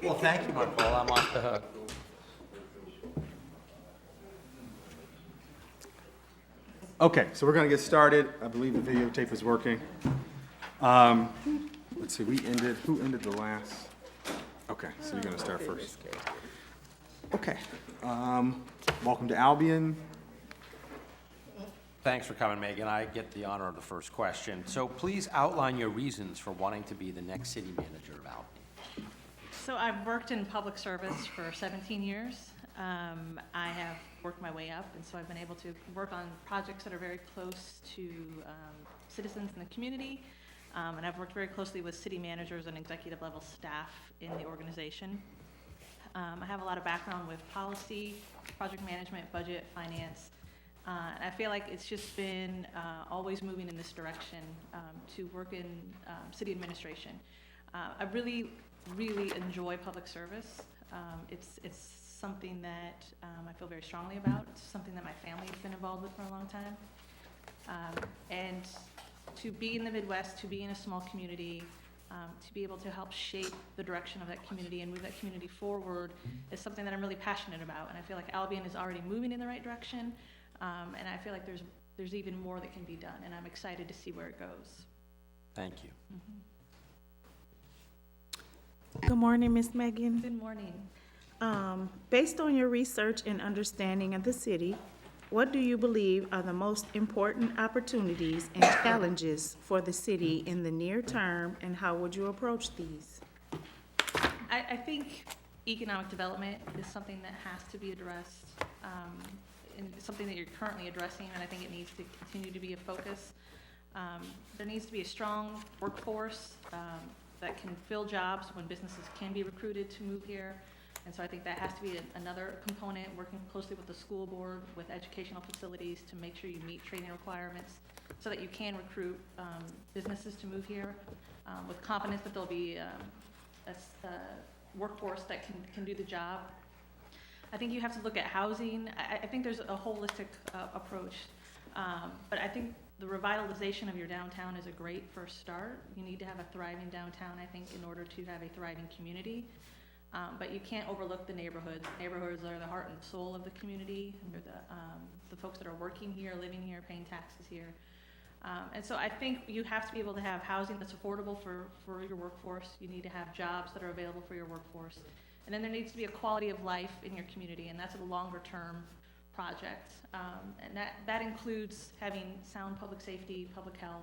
Well, thank you, Mark Paul. I'm off the hook. Okay, so we're gonna get started. I believe the videotape is working. Let's see, who ended the last? Okay, so you're gonna start first. Okay, welcome to Albion. Thanks for coming, Megan. I get the honor of the first question. So please outline your reasons for wanting to be the next city manager of Albion. So I've worked in public service for 17 years. I have worked my way up, and so I've been able to work on projects that are very close to citizens in the community. And I've worked very closely with city managers and executive level staff in the organization. I have a lot of background with policy, project management, budget, finance. And I feel like it's just been always moving in this direction to work in city administration. I really enjoy public service. It's something that I feel very strongly about. It's something that my family has been involved with for a long time. And to be in the Midwest, to be in a small community, to be able to help shape the direction of that community and move that community forward is something that I'm really passionate about. And I feel like Albion is already moving in the right direction. And I feel like there's even more that can be done, and I'm excited to see where it goes. Thank you. Good morning, Ms. Megan. Good morning. Based on your research and understanding of the city, what do you believe are the most important opportunities and challenges for the city in the near term, and how would you approach these? I think economic development is something that has to be addressed, and something that you're currently addressing, and I think it needs to continue to be a focus. There needs to be a strong workforce that can fill jobs when businesses can be recruited to move here. And so I think that has to be another component, working closely with the school board, with educational facilities to make sure you meet training requirements so that you can recruit businesses to move here with confidence that there'll be a workforce that can do the job. I think you have to look at housing. I think there's a holistic approach, but I think the revitalization of your downtown is a great first start. You need to have a thriving downtown, I think, in order to have a thriving community. But you can't overlook the neighborhoods. Neighborhoods are the heart and soul of the community. They're the folks that are working here, living here, paying taxes here. And so I think you have to be able to have housing that's affordable for your workforce. You need to have jobs that are available for your workforce. And then there needs to be a quality of life in your community, and that's a longer term project. And that includes having sound public safety, public health,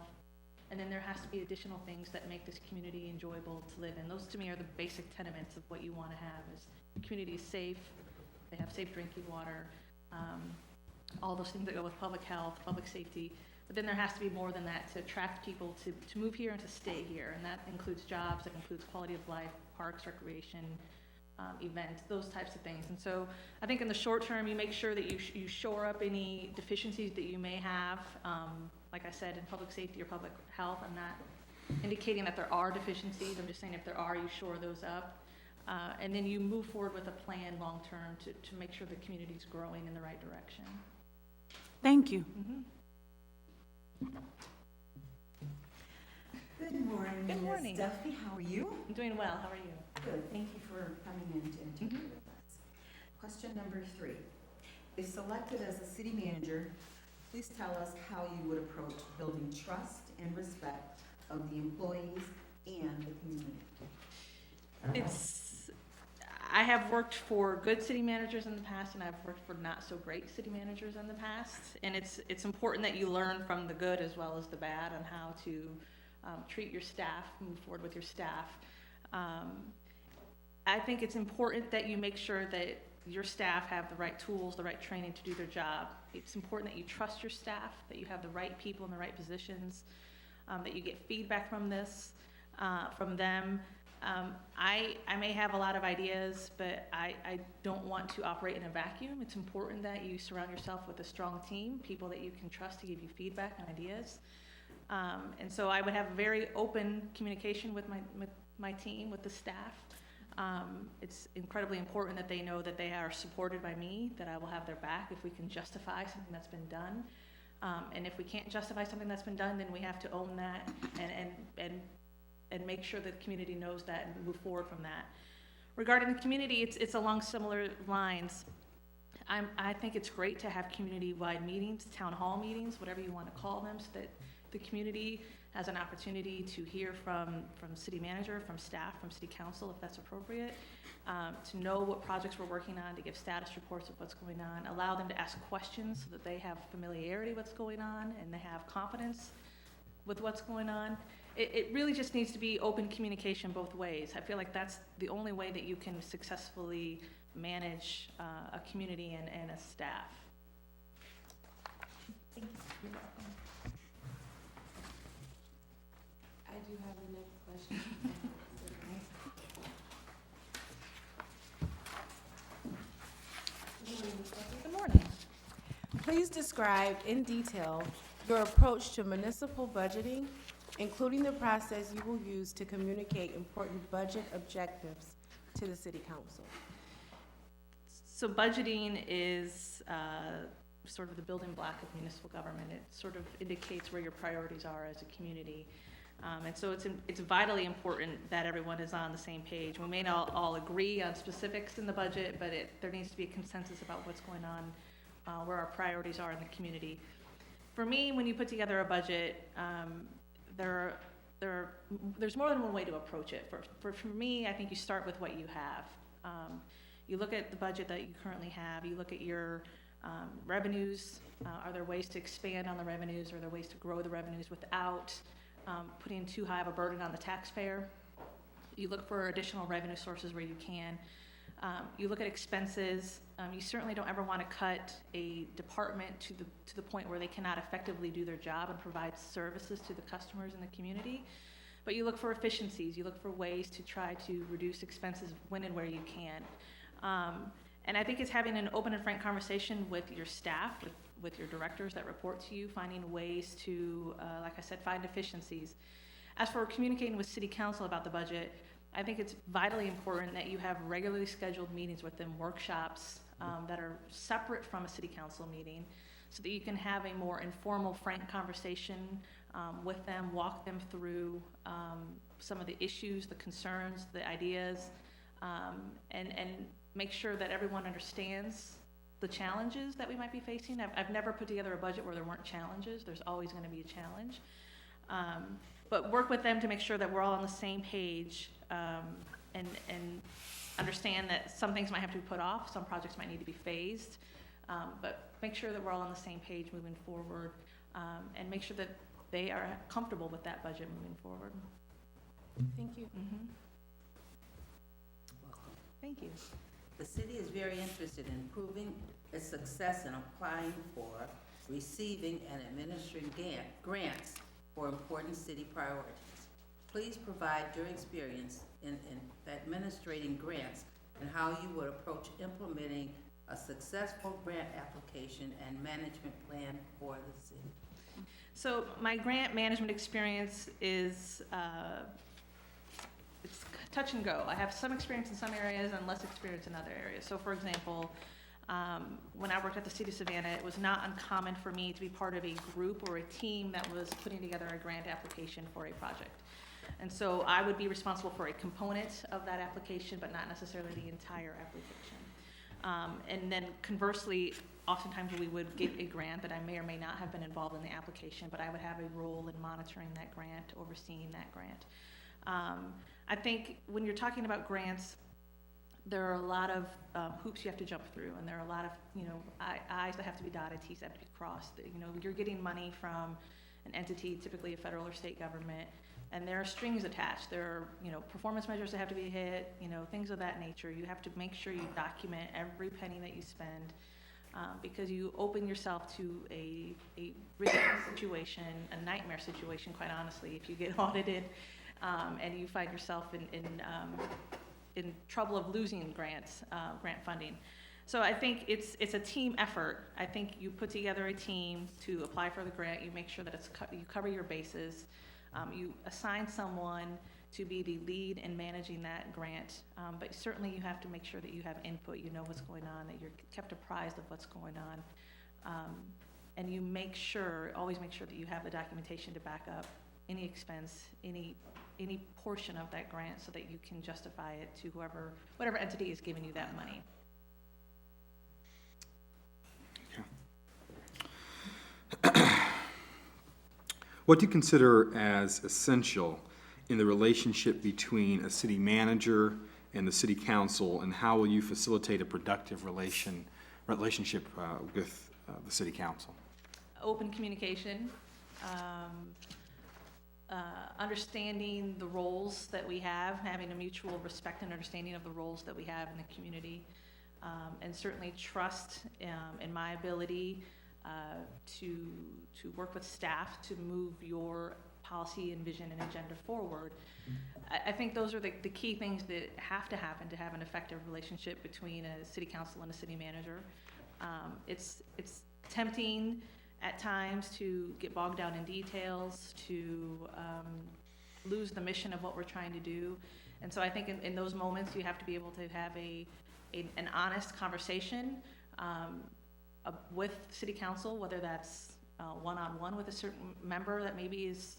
and then there has to be additional things that make this community enjoyable to live in. Those to me are the basic tenements of what you want to have is the community is safe, they have safe drinking water, all those things that go with public health, public safety. But then there has to be more than that to attract people to move here and to stay here. And that includes jobs, that includes quality of life, parks, recreation, events, those types of things. And so I think in the short term, you make sure that you shore up any deficiencies that you may have. Like I said, in public safety or public health, I'm not indicating that there are deficiencies. I'm just saying if there are, you shore those up. And then you move forward with a plan long term to make sure the community is growing in the right direction. Thank you. Good morning, Good morning. Ms. Duffy. How are you? I'm doing well. How are you? Good. Thank you for coming in to interview with us. Question number 3. If selected as a city manager, please tell us how you would approach building trust and respect of the employees and the community. I have worked for good city managers in the past, and I've worked for not so great city managers in the past. And it's important that you learn from the good as well as the bad on how to treat your staff, move forward with your staff. I think it's important that you make sure that your staff have the right tools, the right training to do their job. It's important that you trust your staff, that you have the right people in the right positions, that you get feedback from them. I may have a lot of ideas, but I don't want to operate in a vacuum. It's important that you surround yourself with a strong team, people that you can trust to give you feedback and ideas. And so I would have very open communication with my team, with the staff. It's incredibly important that they know that they are supported by me, that I will have their back if we can justify something that's been done. And if we can't justify something that's been done, then we have to own that and make sure that the community knows that and move forward from that. Regarding the community, it's along similar lines. I think it's great to have community-wide meetings, town hall meetings, whatever you want to call them, so that the community has an opportunity to hear from city manager, from staff, from city council, if that's appropriate, to know what projects we're working on, to give status reports of what's going on, allow them to ask questions so that they have familiarity with what's going on and they have confidence with what's going on. It really just needs to be open communication both ways. I feel like that's the only way that you can successfully manage a community and a staff. Thank you. You're welcome. I do have the next question. Good morning. Please describe in detail your approach to municipal budgeting, including the process you will use to communicate important budget objectives to the city council. So budgeting is sort of the building block of municipal government. It sort of indicates where your priorities are as a community. And so it's vitally important that everyone is on the same page. We may not all agree on specifics in the budget, but there needs to be a consensus about what's going on, where our priorities are in the community. For me, when you put together a budget, there's more than one way to approach it. For me, I think you start with what you have. You look at the budget that you currently have, you look at your revenues. Are there ways to expand on the revenues? Are there ways to grow the revenues without putting too high of a burden on the taxpayer? You look for additional revenue sources where you can. You look at expenses. You certainly don't ever want to cut a department to the point where they cannot effectively do their job and provide services to the customers in the community. But you look for efficiencies. You look for ways to try to reduce expenses when and where you can. And I think it's having an open and frank conversation with your staff, with your directors that report to you, finding ways to, like I said, find efficiencies. As for communicating with city council about the budget, I think it's vitally important that you have regularly scheduled meetings with them, workshops that are separate from a city council meeting, so that you can have a more informal, frank conversation with them, walk them through some of the issues, the concerns, the ideas, and make sure that everyone understands the challenges that we might be facing. I've never put together a budget where there weren't challenges. There's always going to be a challenge. But work with them to make sure that we're all on the same page, and understand that some things might have to be put off, some projects might need to be phased, but make sure that we're all on the same page moving forward, and make sure that they are comfortable with that budget moving forward. Thank you. Mm-hmm. Welcome. Thank you. The city is very interested in improving its success in applying for, receiving, and administering grants for important city priorities. Please provide your experience in administrating grants and how you would approach implementing a successful grant application and management plan for the city. So my grant management experience is, it's touch and go. I have some experience in some areas and less experience in other areas. So for example, when I worked at the city of Savannah, it was not uncommon for me to be part of a group or a team that was putting together a grant application for a project. And so I would be responsible for a component of that application, but not necessarily the entire application. And then conversely, oftentimes we would get a grant that I may or may not have been involved in the application, but I would have a role in monitoring that grant, overseeing that grant. I think when you're talking about grants, there are a lot of hoops you have to jump through, and there are a lot of, I's that have to be dotted, T's that have to be crossed. You're getting money from an entity, typically a federal or state government, and there are strings attached. There are, performance measures that have to be hit, things of that nature. You have to make sure you document every penny that you spend, because you open yourself to a risky situation, a nightmare situation, quite honestly, if you get audited, and you find yourself in trouble of losing grant funding. So I think it's a team effort. I think you put together a team to apply for the grant. You make sure that you cover your bases. You assign someone to be the lead in managing that grant, but certainly you have to make sure that you have input, you know what's going on, that you're kept apprised of what's going on, and you always make sure that you have the documentation to back up any expense, any any portion of that grant so that you can justify it to whatever entity is giving you that money. What do you consider as essential in the relationship between a city manager and the city council, and how will you facilitate a productive relationship with the city council? Open communication, understanding the roles that we have, having a mutual respect and understanding of the roles that we have in the community, and certainly trust in my ability to work with staff to move your policy and vision and agenda forward. I think those are the key things that have to happen to have an effective relationship between a city council and a city manager. It's tempting at times to get bogged down in details, to lose the mission of what we're trying to do. And so I think in those moments, you have to be able to have an honest conversation with city council, whether that's one-on-one with a certain member that maybe is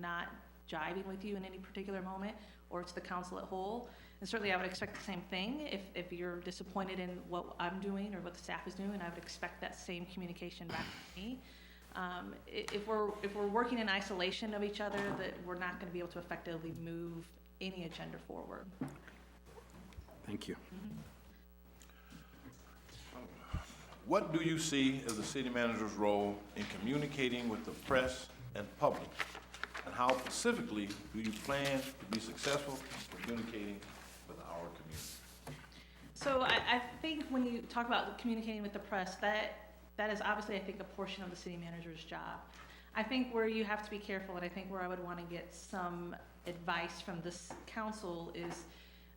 not jiving with you in any particular moment, or it's the council at whole. And certainly I would expect the same thing if you're disappointed in what I'm doing or what the staff is doing. I would expect that same communication back to me. If we're working in isolation of each other, that we're not going to be able to effectively move any agenda forward. Thank you. What do you see as the city manager's role in communicating with the press and public? And how specifically do you plan to be successful in communicating with our community? So I think when you talk about communicating with the press, that is obviously, I think, a portion of the city manager's job. I think where you have to be careful, and I think where I would want to get some advice from this council is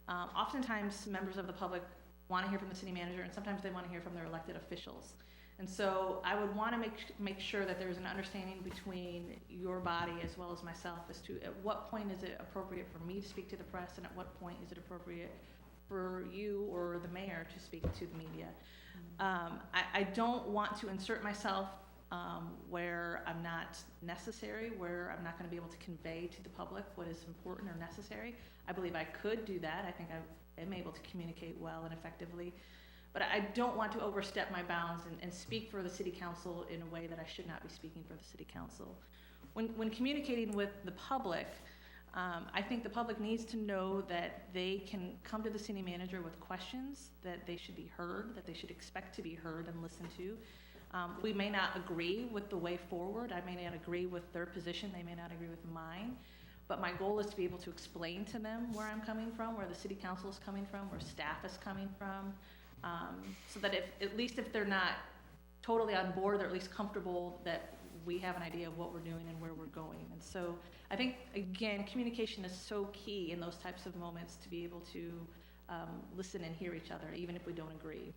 oftentimes members of the public want to hear from the city manager, and sometimes they want to hear from their elected officials. And so I would want to make sure that there's an understanding between your body as well as myself as to at what point is it appropriate for me to speak to the press, and at what point is it appropriate for you or the mayor to speak to the media. I don't want to insert myself where I'm not necessary, where I'm not going to be able to convey to the public what is important or necessary. I believe I could do that. I think I am able to communicate well and effectively. But I don't want to overstep my bounds and speak for the city council in a way that I should not be speaking for the city council. When communicating with the public, I think the public needs to know that they can come to the city manager with questions, that they should be heard, that they should expect to be heard and listened to. We may not agree with the way forward. I may not agree with their position. They may not agree with mine. But my goal is to be able to explain to them where I'm coming from, where the city council is coming from, where staff is coming from, so that at least if they're not totally on board, they're at least comfortable that we have an idea of what we're doing and where we're going. And so I think, again, communication is so key in those types of moments to be able to listen and hear each other, even if we don't agree.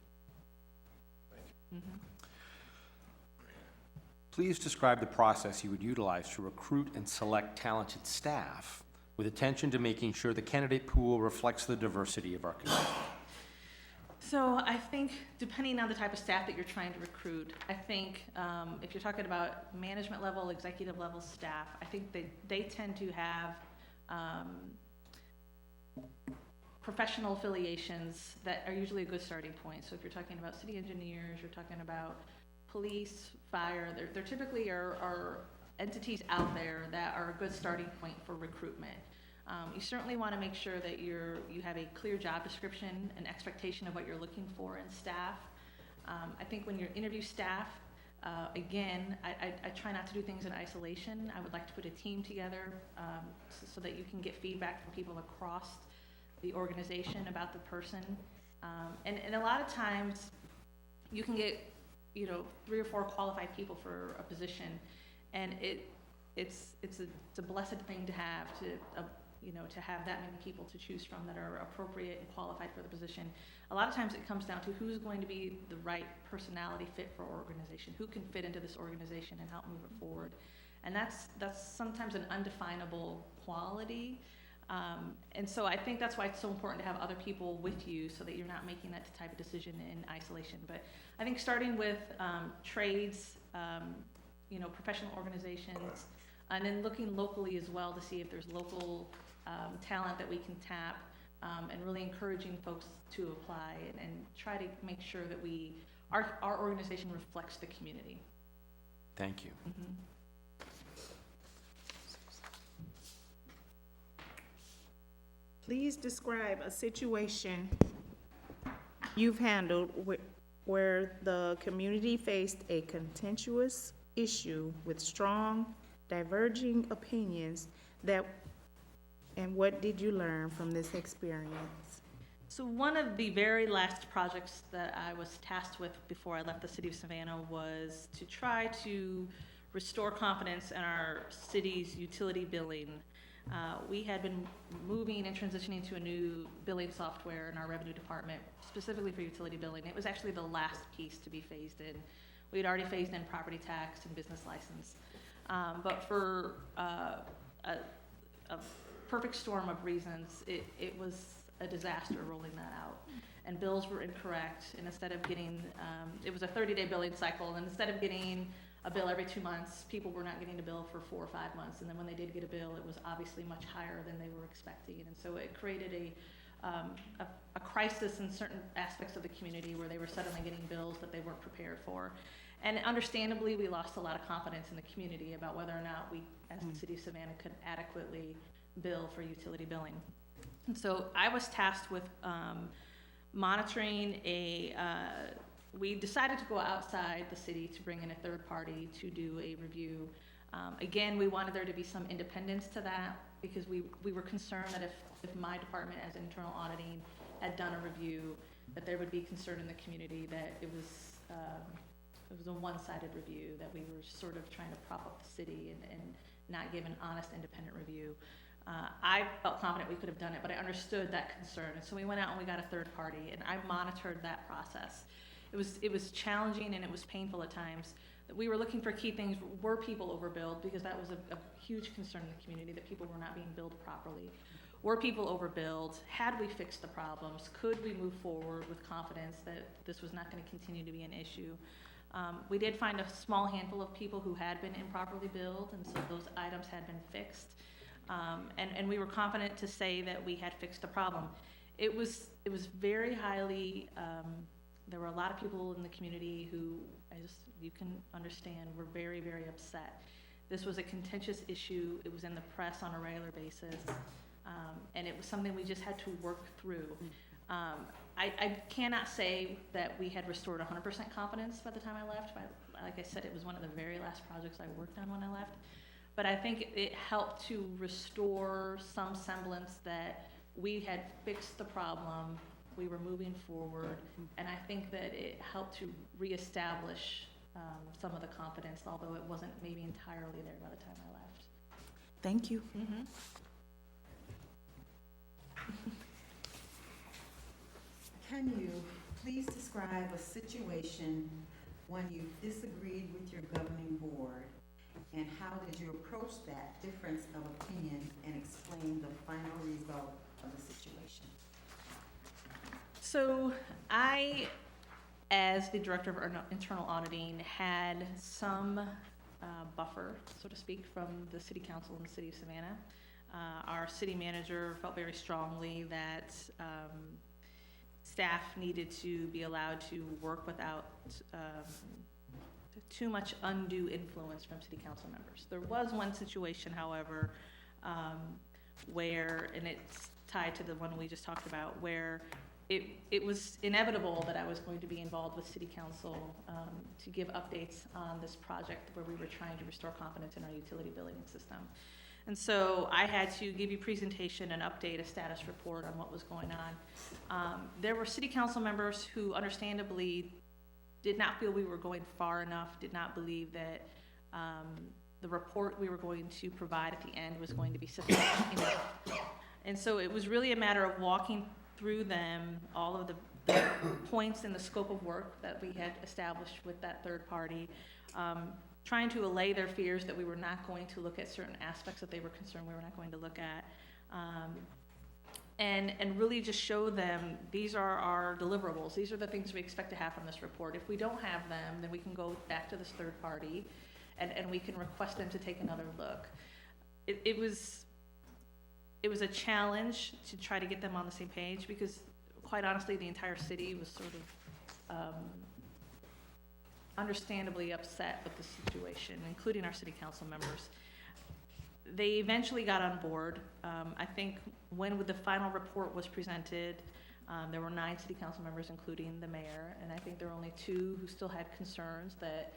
Thank you. Please describe the process you would utilize to recruit and select talented staff with attention to making sure the candidate pool reflects the diversity of our community. So I think depending on the type of staff that you're trying to recruit, I think if you're talking about management level, executive level staff, I think they tend to have professional affiliations that are usually a good starting point. So if you're talking about city engineers, you're talking about police, fire, there typically are entities out there that are a good starting point for recruitment. You certainly want to make sure that you have a clear job description, an expectation of what you're looking for in staff. I think when you interview staff, again, I try not to do things in isolation. I would like to put a team together so that you can get feedback from people across the organization about the person. And a lot of times you can get 3 or 4 qualified people for a position, and it's a blessed thing to have to have that many people to choose from that are appropriate and qualified for the position. A lot of times it comes down to who's going to be the right personality fit for our organization, who can fit into this organization and help move it forward. And that's sometimes an undefinable quality. And so I think that's why it's so important to have other people with you so that you're not making that type of decision in isolation. But I think starting with trades, professional organizations, And then looking locally as well to see if there's local talent that we can tap, and really encouraging folks to apply and try to make sure that our organization reflects the community. Thank you. Please describe a situation you've handled where the community faced a contentious issue with strong, diverging opinions and what did you learn from this experience? So one of the very last projects that I was tasked with before I left the city of Savannah was to try to restore confidence in our city's utility billing. We had been moving and transitioning to a new billing software in our revenue department, specifically for utility billing. It was actually the last piece to be phased in. We had already phased in property tax and business license. But for a perfect storm of reasons, it was a disaster rolling that out. And bills were incorrect, and instead of getting, it was a 30-day billing cycle, and instead of getting a bill every 2 months, people were not getting a bill for 4 or 5 months, and then when they did get a bill, it was obviously much higher than they were expecting, and so it created a crisis in certain aspects of the community where they were suddenly getting bills that they weren't prepared for. And understandably, we lost a lot of confidence in the community about whether or not we, as the city of Savannah, could adequately bill for utility billing. And so I was tasked with monitoring we decided to go outside the city to bring in a third party to do a review. Again, we wanted there to be some independence to that because we were concerned that if my department as internal auditing had done a review, that there would be concern in the community that it was a one-sided review, that we were sort of trying to prop up the city and not give an honest, independent review. I felt confident we could have done it, but I understood that concern. And so we went out and we got a third party, and I monitored that process. It was challenging and it was painful at times. We were looking for key things. Were people overbilled? Because that was a huge concern in the community, that people were not being billed properly. Were people overbilled? Had we fixed the problems? Could we move forward with confidence that this was not going to continue to be an issue? We did find a small handful of people who had been improperly billed, and so those items had been fixed. And we were confident to say that we had fixed the problem. It was very highly, there were a lot of people in the community who, you can understand, were very, very upset. This was a contentious issue. It was in the press on a regular basis. And it was something we just had to work through. I cannot say that we had restored 100% confidence by the time I left. Like I said, it was one of the very last projects I worked on when I left. But I think it helped to restore some semblance that we had fixed the problem, we were moving forward, and I think that it helped to reestablish some of the confidence, although it wasn't maybe entirely there by the time I left. Thank you. Can you please describe a situation when you disagreed with your governing board, and how did you approach that difference of opinion and explain the final result of the situation? So I, as the director of internal auditing, had some buffer, so to speak, from the city council in the city of Savannah. Our city manager felt very strongly that staff needed to be allowed to work without too much undue influence from city council members. There was one situation, however, where, and it's tied to the one we just talked about, where it was inevitable that I was going to be involved with city council to give updates on this project where we were trying to restore confidence in our utility billing system. And so I had to give you a presentation and update a status report on what was going on. There were city council members who understandably did not feel we were going far enough, did not believe that the report we were going to provide at the end was going to be sufficient enough. And so it was really a matter of walking through them, all of the points in the scope of work that we had established with that third party, trying to allay their fears that we were not going to look at certain aspects that they were concerned we were not going to look at. And really just show them, these are our deliverables. These are the things we expect to have from this report. If we don't have them, then we can go back to this third party and we can request them to take another look. It was a challenge to try to get them on the same page, because quite honestly, the entire city was sort of understandably upset with the situation, including our city council members. They eventually got on board. I think when the final report was presented, there were 9 city council members, including the mayor, and I think there were only 2 who still had concerns that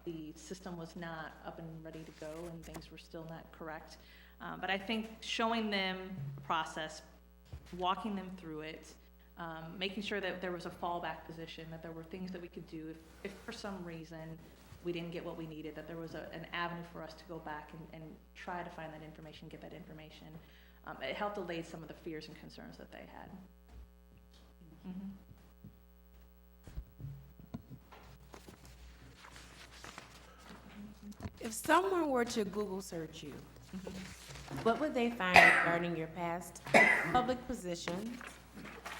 the system was not up and ready to go and things were still not correct. But I think showing them the process, walking them through it, making sure that there was a fallback position, that there were things that we could do if for some reason we didn't get what we needed, that there was an avenue for us to go back and try to find that information, get that information. It helped allay some of the fears and concerns that they had. Mm-hmm. If someone were to Google search you, what would they find regarding your past public positions?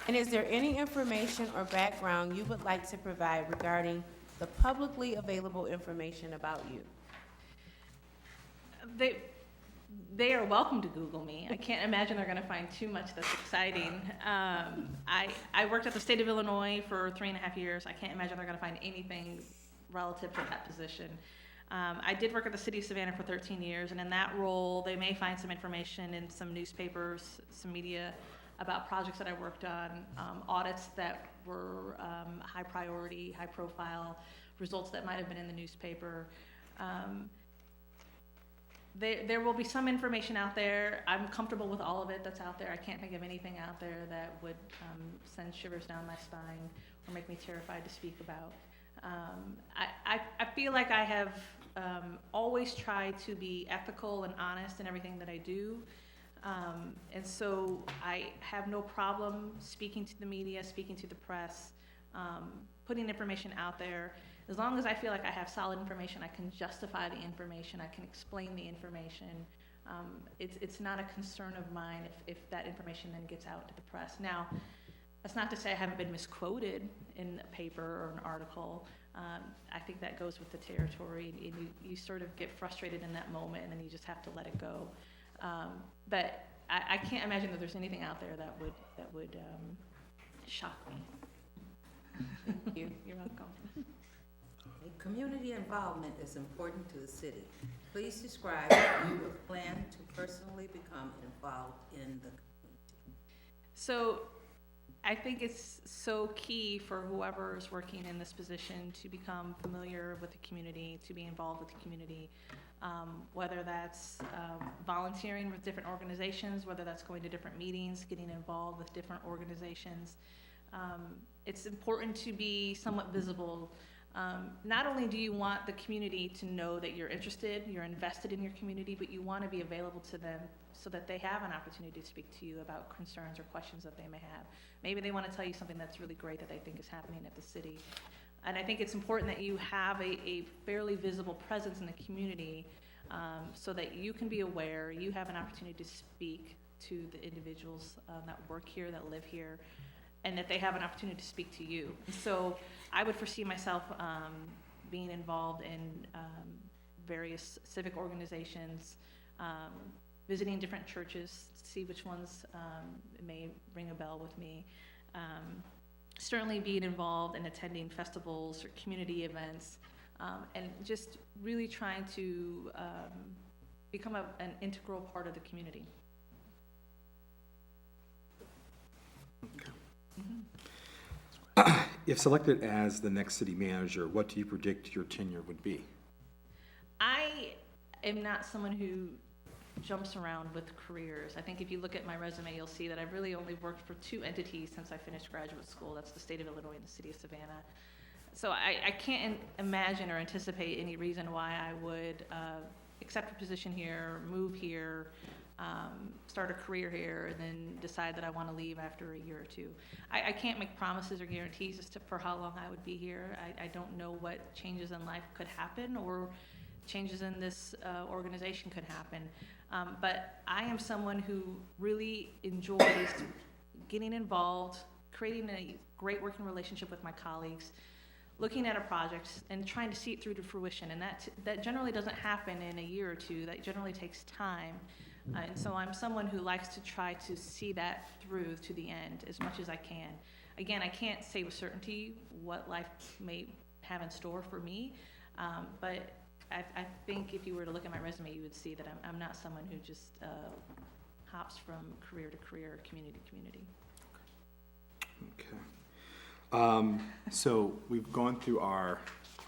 And is there any information or background you would like to provide regarding the publicly available information about you? They are welcome to Google me. I can't imagine they're going to find too much that's exciting. I worked at the state of Illinois for 3.5 years. I can't imagine they're going to find anything relative to that position. I did work at the city of Savannah for 13 years, and in that role, they may find some information in some newspapers, some media, about projects that I worked on, audits that were high priority, high profile, results that might have been in the newspaper. There will be some information out there. I'm comfortable with all of it that's out there. I can't think of anything out there that would send shivers down my spine or make me terrified to speak about. I feel like I have always tried to be ethical and honest in everything that I do. And so I have no problem speaking to the media, speaking to the press, putting information out there. As long as I feel like I have solid information, I can justify the information, I can explain the information. It's not a concern of mine if that information then gets out to the press. Now, that's not to say I haven't been misquoted in a paper or an article. I think that goes with the territory, and you sort of get frustrated in that moment, and then you just have to let it go. But I can't imagine that there's anything out there that would shock me. Thank you. You're welcome. Community involvement is important to the city. Please describe how you would plan to personally become involved in the community. So I think it's so key for whoever is working in this position to become familiar with the community, to be involved with the community, whether that's volunteering with different organizations, whether that's going to different meetings, getting involved with different organizations. It's important to be somewhat visible. Not only do you want the community to know that you're interested, you're invested in your community, but you want to be available to them so that they have an opportunity to speak to you about concerns or questions that they may have. Maybe they want to tell you something that's really great that they think is happening at the city. And I think it's important that you have a fairly visible presence in the community, so that you can be aware, you have an opportunity to speak to the individuals that work here, that live here, and that they have an opportunity to speak to you. And so I would foresee myself being involved in various civic organizations, visiting different churches to see which ones may ring a bell with me. Certainly being involved in attending festivals or community events, and just really trying to become an integral part of the community. If selected as the next city manager, what do you predict your tenure would be? I am not someone who jumps around with careers. I think if you look at my resume, you'll see that I've really only worked for 2 entities since I finished graduate school. That's the state of Illinois and the city of Savannah. So I can't imagine or anticipate any reason why I would accept a position here, move here, start a career here, and then decide that I want to leave after a year or 2. I can't make promises or guarantees as to for how long I would be here. I don't know what changes in life could happen or changes in this organization could happen. But I am someone who really enjoys getting involved, creating a great working relationship with my colleagues, looking at a project and trying to see it through to fruition. And that generally doesn't happen in a year or two. That generally takes time. And so I'm someone who likes to try to see that through to the end as much as I can. Again, I can't say with certainty what life may have in store for me, but I think if you were to look at my resume, you would see that I'm not someone who just hops from career to career, community to community. Okay. So we've gone through our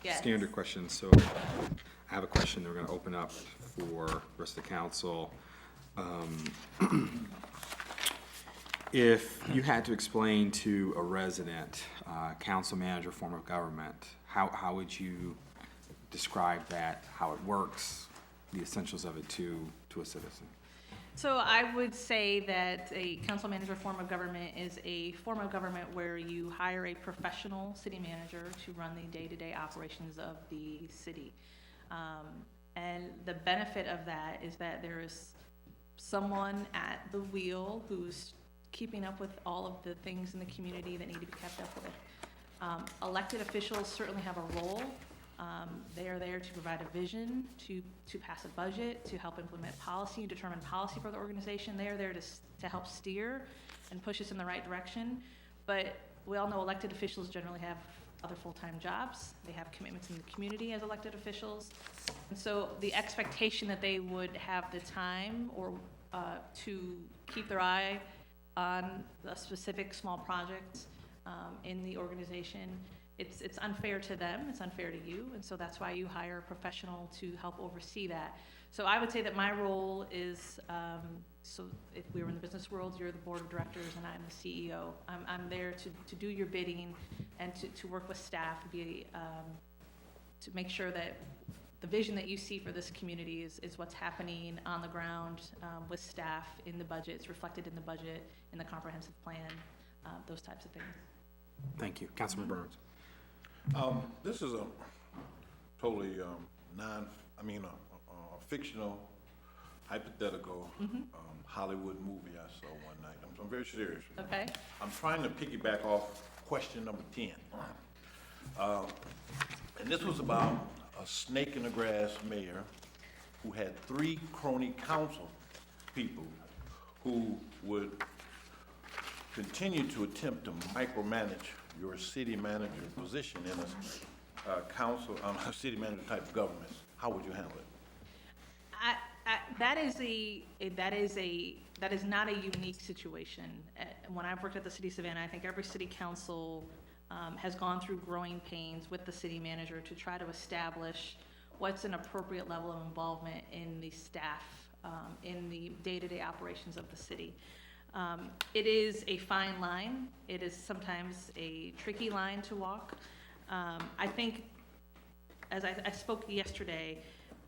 Yes. standard questions, so I have a question that we're gonna open up for the rest of the council. If you had to explain to a resident, council manager form of government, how would you describe that, how it works, the essentials of it to a citizen? So I would say that a council manager form of government is a form of government where you hire a professional city manager to run the day-to-day operations of the city. And the benefit of that is that there is someone at the wheel who's keeping up with all of the things in the community that need to be kept up with. Elected officials certainly have a role. They are there to provide a vision, to pass a budget, to help implement policy, determine policy for the organization. They are there to help steer and push us in the right direction. But we all know elected officials generally have other full-time jobs. They have commitments in the community as elected officials. And so the expectation that they would have the time or to keep their eye on a specific small project in the organization, it's unfair to them, it's unfair to you, and so that's why you hire a professional to help oversee that. So I would say that my role is, so if we were in the business world, you're the board of directors and I'm the CEO. I'm there to do your bidding and to work with staff, to make sure that the vision that you see for this community is what's happening on the ground with staff in the budget. It's reflected in the budget, in the comprehensive plan, those types of things. Thank you. Councilman Burns. This is a totally fictional, hypothetical Hollywood movie I saw one night. I'm very serious. Okay. I'm trying to piggyback off question number 10. And this was about a snake in the grass mayor who had 3 crony council people who would continue to attempt to micromanage your city manager position in a city manager type of government. How would you handle it? That is not a unique situation. When I've worked at the city of Savannah, I think every city council has gone through growing pains with the city manager to try to establish what's an appropriate level of involvement in the staff, in the day-to-day operations of the city. It is a fine line. It is sometimes a tricky line to walk. I think, as I spoke yesterday,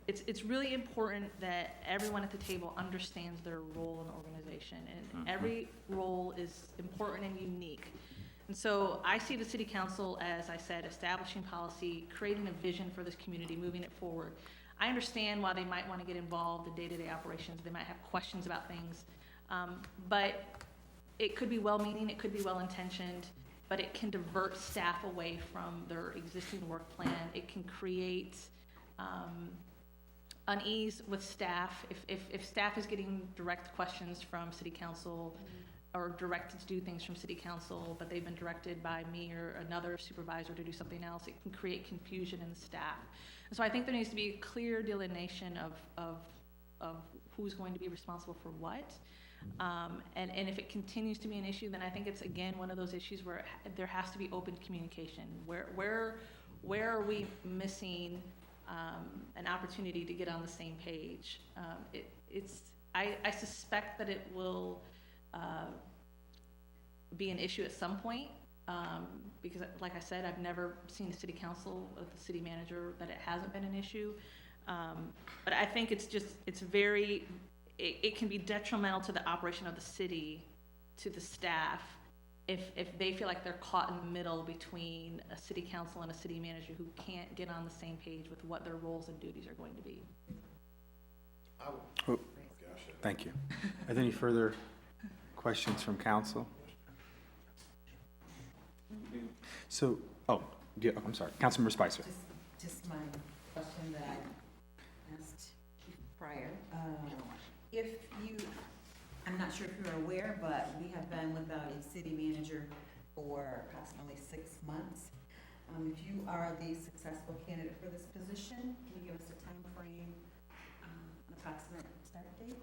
it's really important that everyone at the table understands their role in the organization, and every role is important and unique. And so I see the city council, as I said, establishing policy, creating a vision for this community, moving it forward. I understand why they might want to get involved in day-to-day operations. They might have questions about things. But it could be well-meaning, it could be well-intentioned, but it can divert staff away from their existing work plan. It can create unease with staff. If staff is getting direct questions from city council or directed to do things from city council, but they've been directed by me or another supervisor to do something else, it can create confusion in the staff. And so I think there needs to be a clear delineation of who's going to be responsible for what. And if it continues to be an issue, then I think it's, again, one of those issues where there has to be open communication. Where are we missing an opportunity to get on the same page? I suspect that it will be an issue at some point, because, like I said, I've never seen a city council with the city manager that it hasn't been an issue. But I think it can be detrimental to the operation of the city, to the staff, if they feel like they're caught in the middle between a city council and a city manager who can't get on the same page with what their roles and duties are going to be. Thank you. Are there any further questions from council? So, I'm sorry, Councilmember Spicer. Just my question that I asked prior. If you, I'm not sure if you're aware, but we have been without a city manager for approximately 6 months. If you are the successful candidate for this position, can you give us a time frame, an approximate start date?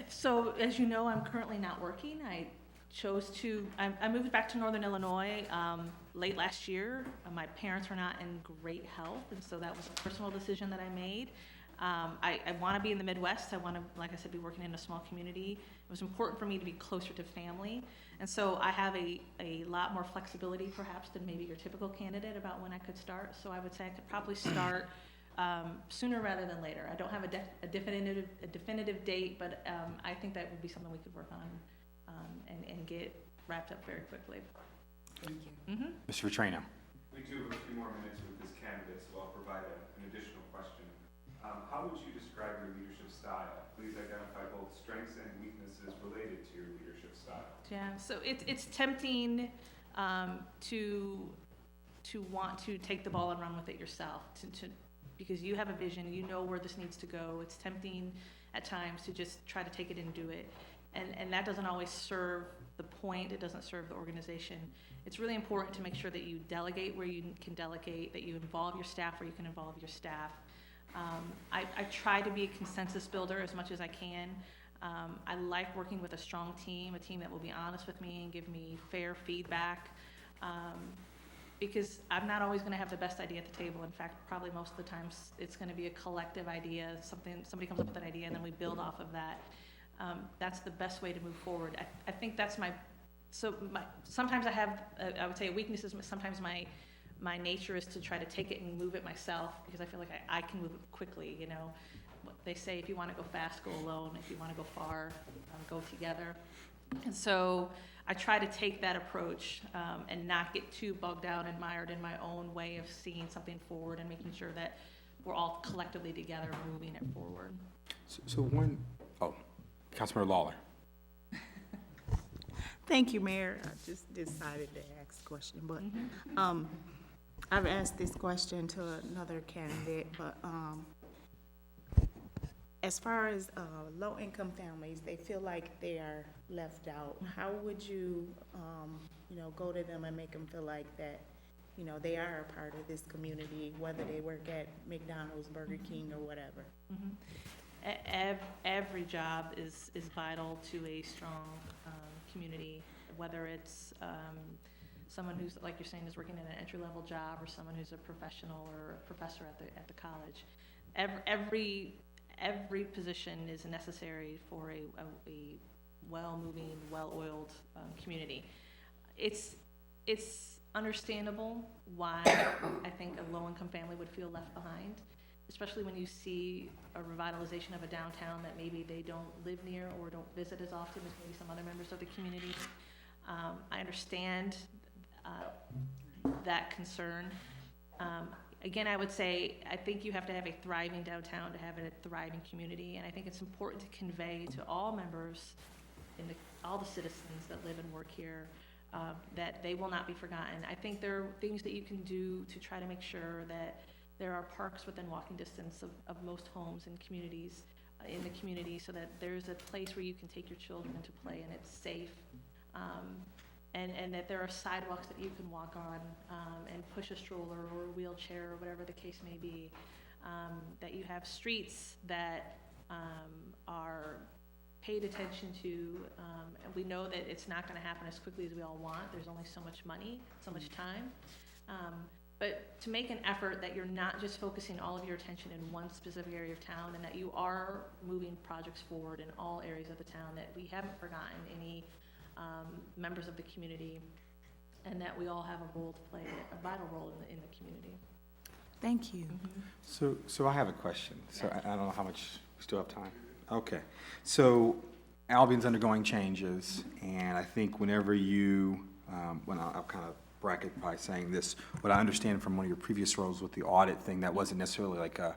So, as you know, I'm currently not working. I moved back to Northern Illinois late last year. My parents were not in great health, and so that was a personal decision that I made. I want to be in the Midwest. I want to, like I said, be working in a small community. It was important for me to be closer to family. And so I have a lot more flexibility perhaps than maybe your typical candidate about when I could start. So I would say I could probably start sooner rather than later. I don't have a definitive date, but I think that would be something we could work on and get wrapped up very quickly. Thank you. Mr. Vitrano. We do have a few more minutes with this candidate, so I'll provide an additional question. How would you describe your leadership style? Please identify both strengths and weaknesses related to your leadership style. Yeah, so it's tempting to want to take the ball and run with it yourself, because you have a vision, you know where this needs to go. It's tempting at times to just try to take it and do it. And that doesn't always serve the point, it doesn't serve the organization. It's really important to make sure that you delegate where you can delegate, that you involve your staff where you can involve your staff. I try to be a consensus builder as much as I can. I like working with a strong team, a team that will be honest with me and give me fair feedback. Because I'm not always going to have the best idea at the table. In fact, probably most of the times it's going to be a collective idea. Somebody comes up with an idea and then we build off of that. That's the best way to move forward. I think that's sometimes I have, I would say a weakness is sometimes my nature is to try to take it and move it myself, because I feel like I can move it quickly, you know. They say if you want to go fast, go alone. If you want to go far, go together. And so I try to take that approach and not get too bogged down and mired in my own way of seeing something forward and making sure that we're all collectively together moving it forward. Councilmember Lawler. Thank you, Mayor. I just decided to ask a question, but I've asked this question to another candidate, but as far as low-income families, they feel like they are left out. How would you, go to them and make them feel like that, they are a part of this community, whether they work at McDonald's, Burger King, or whatever? Every job is vital to a strong community, whether it's someone who's, like you're saying, is working in an entry-level job, or someone who's a professional or a professor at the college. Every position is necessary for a well-moving, well-oiled community. It's understandable why I think a low-income family would feel left behind, especially when you see a revitalization of a downtown that maybe they don't live near or don't visit as often as maybe some other members of the community. I understand that concern. Again, I would say, I think you have to have a thriving downtown to have a thriving community, and I think it's important to convey to all members, all the citizens that live and work here, that they will not be forgotten. I think there are things that you can do to try to make sure that there are parks within walking distance of most homes and communities in the community, so that there's a place where you can take your children to play and it's safe. And that there are sidewalks that you can walk on and push a stroller or a wheelchair or whatever the case may be. That you have streets that are paid attention to. And we know that it's not going to happen as quickly as we all want. There's only so much money, so much time. But to make an effort that you're not just focusing all of your attention in one specific area of town, and that you are moving projects forward in all areas of the town, that we haven't forgotten any members of the community, and that we all have a role to play, a vital role in the community. Thank you. So I have a question. So I don't know how much we still have time. Okay. So Albion's undergoing changes, and I think whenever you, I'll kind of bracket by saying this, what I understand from one of your previous roles with the audit thing, that wasn't necessarily like a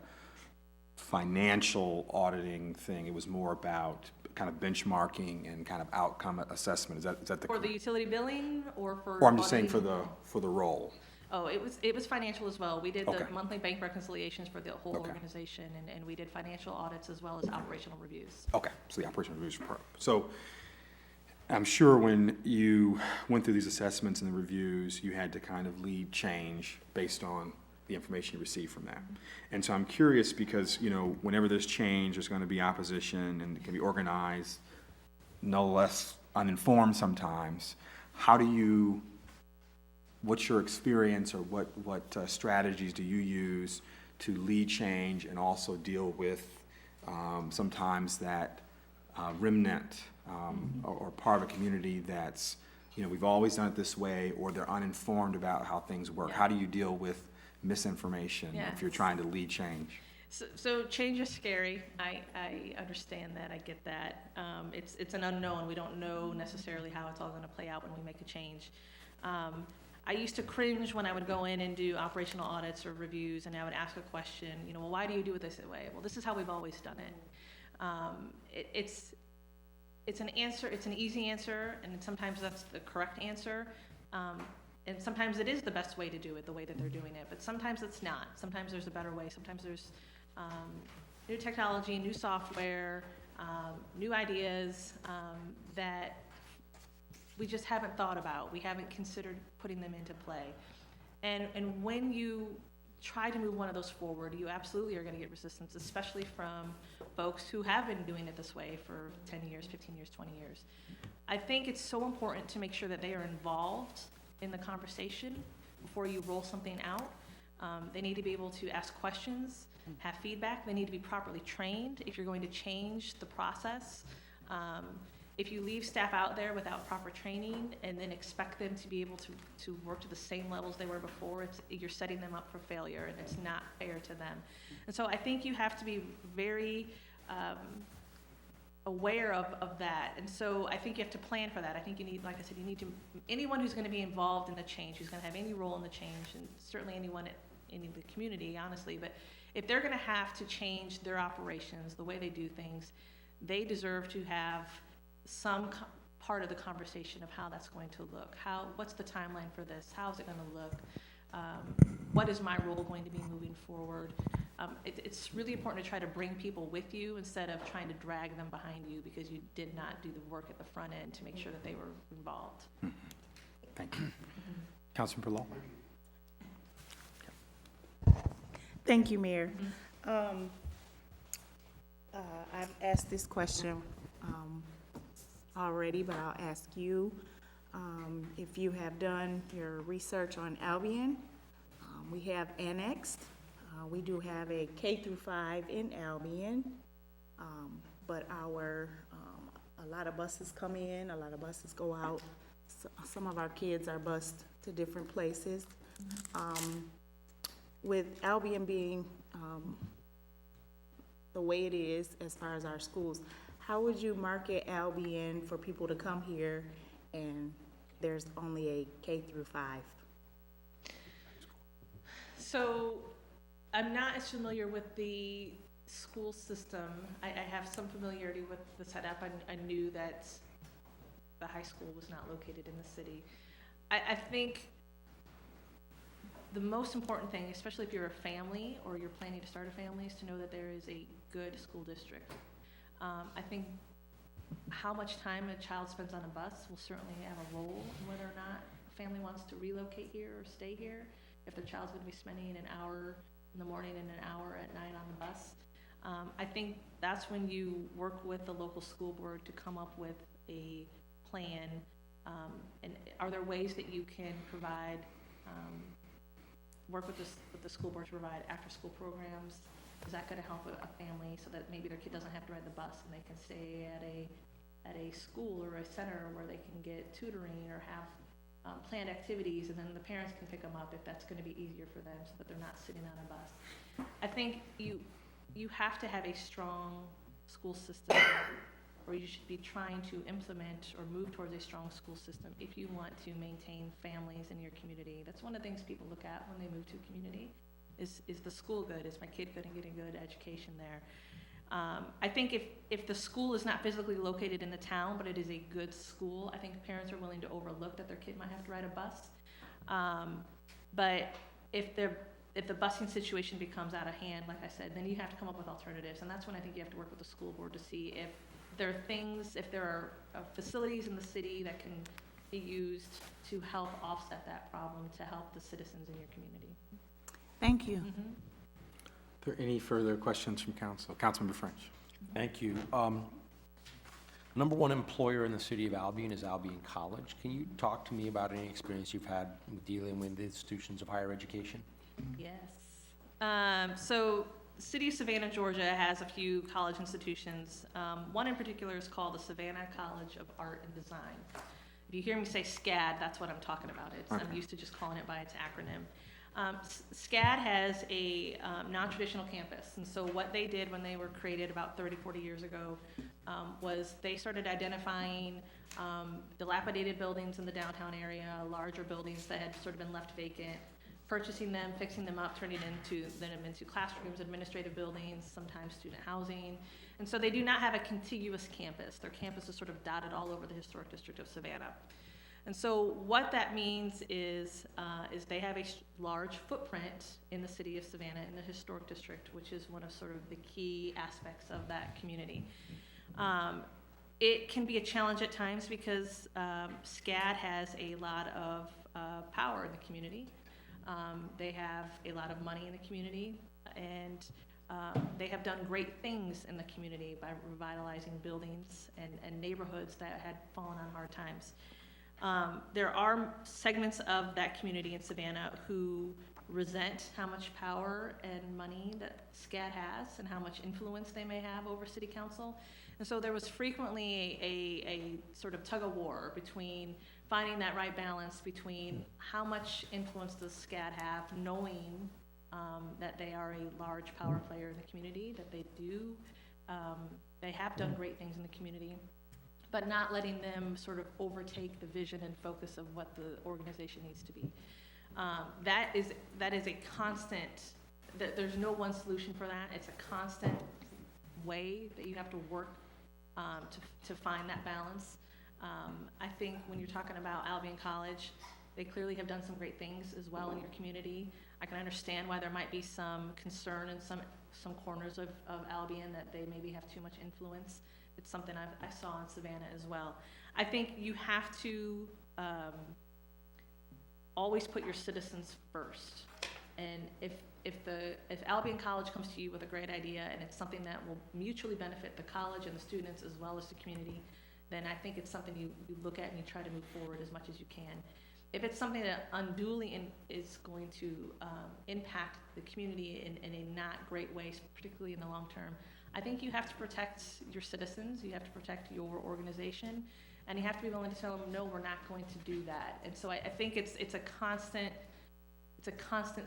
financial auditing thing. It was more about kind of benchmarking and kind of outcome assessment? Is that the? For the utility billing or for? Or I'm just saying funding? for the role. Oh, it was financial as well. We did the Okay. monthly bank reconciliations for the whole Okay. organization, and we did financial audits as well as operational reviews. Okay, so the operational reviews part. So I'm sure when you went through these assessments and the reviews, you had to kind of lead change based on the information you received from that. And so I'm curious because, whenever there's change, there's going to be opposition and it can be organized, no less uninformed sometimes. What's your experience, or what strategies do you use to lead change and also deal with sometimes that remnant or part of a community that's, we've always done it this way, or they're uninformed about how things work? Yeah. How do you deal with misinformation if you're Yes. trying to lead change? So change is scary. I understand that. I get that. It's an unknown. We don't know necessarily how it's all going to play out when we make a change. I used to cringe when I would go in and do operational audits or reviews, and I would ask a question, well, why do you do it this way? Well, this is how we've always done it. It's an answer, it's an easy answer, and sometimes that's the correct answer. And sometimes it is the best way to do it, the way that they're doing it, but sometimes it's not. Sometimes there's a better way. Sometimes there's new technology, new software, new ideas that we just haven't thought about. We haven't considered putting them into play. And when you try to move one of those forward, you absolutely are going to get resistance, especially from folks who have been doing it this way for 10 years, 15 years, 20 years. I think it's so important to make sure that they are involved in the conversation before you roll something out. They need to be able to ask questions, have feedback. They need to be properly trained if you're going to change the process. If you leave staff out there without proper training and then expect them to be able to work to the same levels they were before, you're setting them up for failure, and it's not fair to them. And so I think you have to be very aware of that. And so I think you have to plan for that. I think you need, like I said, anyone who's going to be involved in the change, who's going to have any role in the change, and certainly anyone in the community, honestly, but if they're going to have to change their operations, the way they do things, they deserve to have some part of the conversation of how that's going to look. What's the timeline for this? How's it going to look? What is my role going to be moving forward? It's really important to try to bring people with you instead of trying to drag them behind you because you did not do the work at the front end to make sure that they were involved. Thank you. Councilman Law? Thank you, Mayor. I've asked this question already, but I'll ask you. If you have done your research on Albion, we have annexed. We do have a K-5 in Albion, but a lot of buses come in, a lot of buses go out. Some of our kids are bused to different places. With Albion being the way it is as far as our schools, how would you market Albion for people to come here and there's only a K-5? So I'm not as familiar with the school system. I have some familiarity with the setup. I knew that the high school was not located in the city. I think the most important thing, especially if you're a family or you're planning to start a family, is to know that there is a good school district. I think how much time a child spends on a bus will certainly have a role in whether or not a family wants to relocate here or stay here. If their child's going to be spending an hour in the morning and an hour at night on the bus. I think that's when you work with the local school board to come up with a plan. And are there ways that you can provide, work with the school board to provide after-school programs? Is that going to help a family so that maybe their kid doesn't have to ride the bus and they can stay at a school or a center where they can get tutoring or have planned activities, and then the parents can pick them up if that's going to be easier for them so that they're not sitting on a bus. I think you have to have a strong school system, or you should be trying to implement or move towards a strong school system if you want to maintain families in your community. That's one of the things people look at when they move to a community. Is the school good? Is my kid going to get a good education there? I think if the school is not physically located in the town, but it is a good school, I think parents are willing to overlook that their kid might have to ride a bus. But if the busing situation becomes out of hand, like I said, then you have to come up with alternatives. And that's when I think you have to work with the school board to see if there are facilities in the city that can be used to help offset that problem, to help the citizens in your community. Thank you. Are there any further questions from council? Councilmember French. Thank you. Number one employer in the city of Albion is Albion College. Can you talk to me about any experience you've had with dealing with institutions of higher education? Yes. So the city of Savannah, Georgia has a few college institutions. One in particular is called the Savannah College of Art and Design. If you hear me say SCAD, that's what I'm talking about. I'm used to just calling it by its acronym. SCAD has a non-traditional campus, and so what they did when they were created about 30, 40 years ago was they started identifying dilapidated buildings in the downtown area, larger buildings that had sort of been left vacant, purchasing them, fixing them up, turning them into classrooms, administrative buildings, sometimes student housing. And so they do not have a contiguous campus. Their campus is sort of dotted all over the historic district of Savannah. And so what that means is they have a large footprint in the city of Savannah in the historic district, which is one of sort of the key aspects of that community. It can be a challenge at times because SCAD has a lot of power in the community. They have a lot of money in the community, and they have done great things in the community by revitalizing buildings and neighborhoods that had fallen on hard times. There are segments of that community in Savannah who resent how much power and money that SCAD has and how much influence they may have over city council. And so there was frequently a sort of tug of war between finding that right balance between how much influence does SCAD have, knowing that they are a large power player in the community, that they have done great things in the community, but not letting them sort of overtake the vision and focus of what the organization needs to be. That is a constant, there's no one solution for that. It's a constant way that you have to work to find that balance. I think when you're talking about Albion College, they clearly have done some great things as well in your community. I can understand why there might be some concern in some corners of Albion that they maybe have too much influence. It's something I saw in Savannah as well. I think you have to always put your citizens first. And if Albion College comes to you with a great idea and it's something that will mutually benefit the college and the students as well as the community, then I think it's something you look at and you try to move forward as much as you can. If it's something that unduly is going to impact the community in a not great way, particularly in the long term, I think you have to protect your citizens, you have to protect your organization, and you have to be willing to tell them, no, we're not going to do that. And so I think it's a constant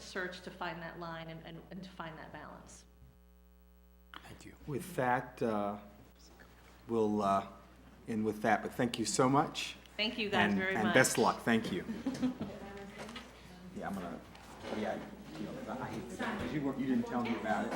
search to find that line and to find that balance. Thank you. With that, we'll end with that, but thank you so much. Thank you guys very much. And best luck, thank you. Yeah, I'm gonna, yeah, you know, 'cause I hate that, 'cause you didn't tell me about it.